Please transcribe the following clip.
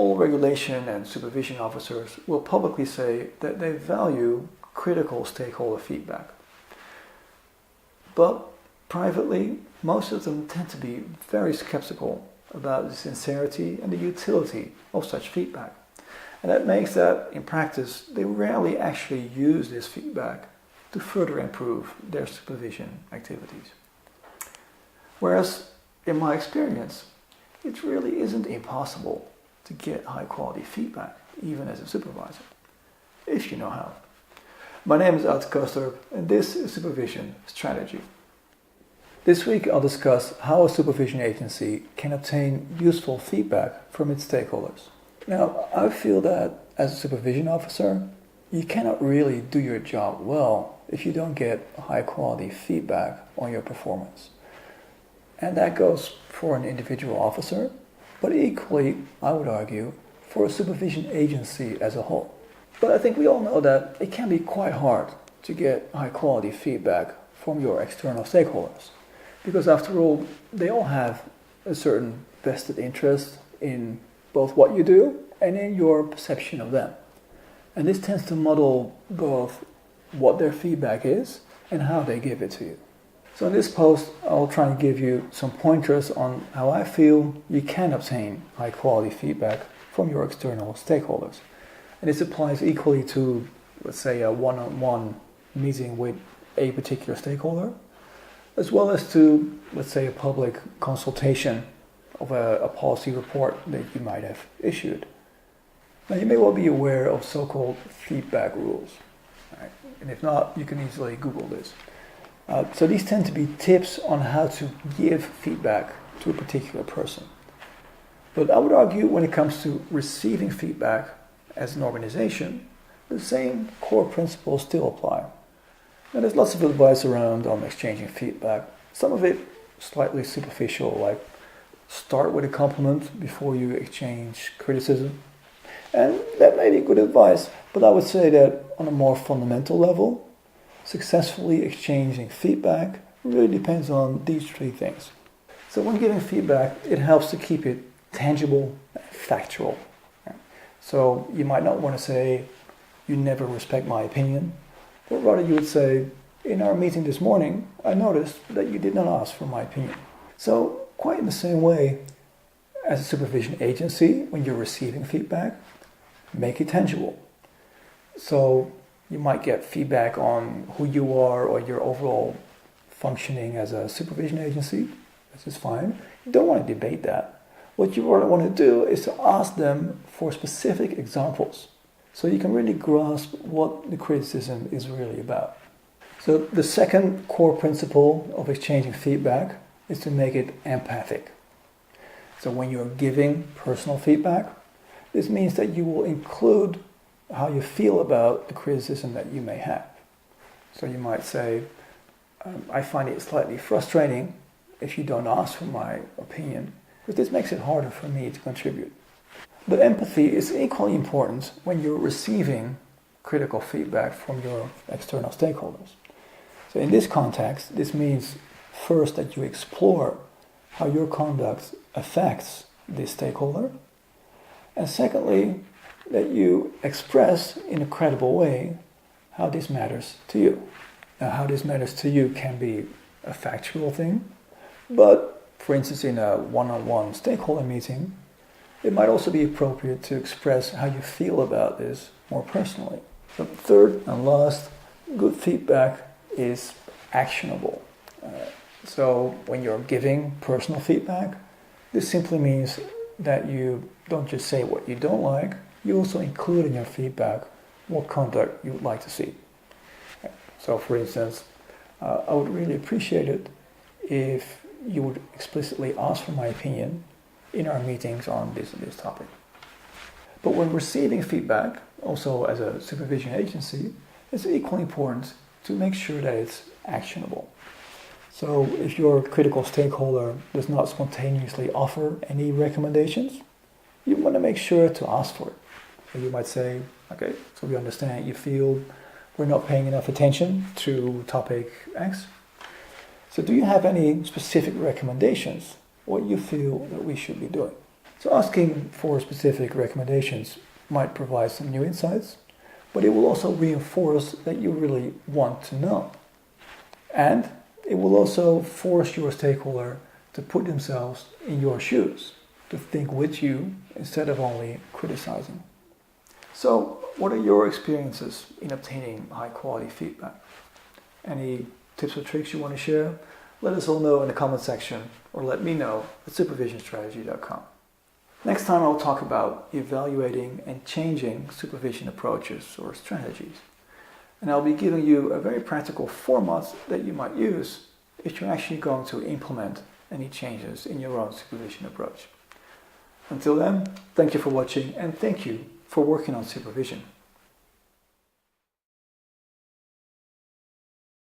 all regulation and supervision officers will publicly say that they value critical stakeholder feedback. But privately, most of them tend to be very skeptical about the sincerity and the utility of such feedback. And that makes that, in practice, they rarely actually use this feedback to further improve their supervision activities. Whereas, in my experience, it really isn't impossible to get high quality feedback, even as a supervisor, if you know how. My name is Art Koster, and this is Supervision Strategy. This week I'll discuss how a supervision agency can obtain useful feedback from its stakeholders. Now, I feel that as a supervision officer, you cannot really do your job well if you don't get high quality feedback on your performance. And that goes for an individual officer, but equally, I would argue, for a supervision agency as a whole. But I think we all know that it can be quite hard to get high quality feedback from your external stakeholders. Because after all, they all have a certain vested interest in both what you do and in your perception of them. And this tends to muddle both what their feedback is and how they give it to you. So in this post, I'll try and give you some pointers on how I feel you can obtain high quality feedback from your external stakeholders. And this applies equally to, let's say, a one-on-one meeting with a particular stakeholder, as well as to, let's say, a public consultation of a policy report that you might have issued. Now, you may well be aware of so-called feedback rules, right? And if not, you can easily Google this. So these tend to be tips on how to give feedback to a particular person. But I would argue when it comes to receiving feedback as an organization, the same core principles still apply. Now, there's lots of advice around on exchanging feedback. Some of it slightly superficial, like start with a compliment before you exchange criticism. And that may be good advice, but I would say that on a more fundamental level, successfully exchanging feedback really depends on these three things. So when giving feedback, it helps to keep it tangible, factual. So you might not want to say, you never respect my opinion, but rather you would say, in our meeting this morning, I noticed that you did not ask for my opinion. So quite in the same way, as a supervision agency, when you're receiving feedback, make it tangible. So you might get feedback on who you are or your overall functioning as a supervision agency. This is fine. You don't want to debate that. What you want to do is to ask them for specific examples so you can really grasp what the criticism is really about. So the second core principle of exchanging feedback is to make it empathic. So when you're giving personal feedback, this means that you will include how you feel about the criticism that you may have. So you might say, I find it slightly frustrating if you don't ask for my opinion, because this makes it harder for me to contribute. But empathy is equally important when you're receiving critical feedback from your external stakeholders. So in this context, this means first that you explore how your conduct affects this stakeholder, and secondly, that you express in a credible way how this matters to you. Now, how this matters to you can be a factual thing, but for instance, in a one-on-one stakeholder meeting, it might also be appropriate to express how you feel about this more personally. So third and last, good feedback is actionable. So when you're giving personal feedback, this simply means that you don't just say what you don't like, you also include in your feedback what conduct you would like to see. So for instance, I would really appreciate it if you would explicitly ask for my opinion in our meetings on this and this topic. But when receiving feedback, also as a supervision agency, it's equally important to make sure that it's actionable. So if your critical stakeholder does not spontaneously offer any recommendations, you want to make sure to ask for it. So you might say, okay, so we understand you feel we're not paying enough attention to topic X. So do you have any specific recommendations what you feel that we should be doing? So asking for specific recommendations might provide some new insights, but it will also reinforce that you really want to know. And it will also force your stakeholder to put themselves in your shoes, to think with you instead of only criticizing. So, what are your experiences in obtaining high quality feedback? Any tips or tricks you want to share? Let us all know in the comment section or let me know at supervisionstrategy.com. Next time I'll talk about evaluating and changing supervision approaches or strategies. And I'll be giving you a very practical format that you might use if you're actually going to implement any changes in your own supervision approach. Until then, thank you for watching and thank you for working on supervision.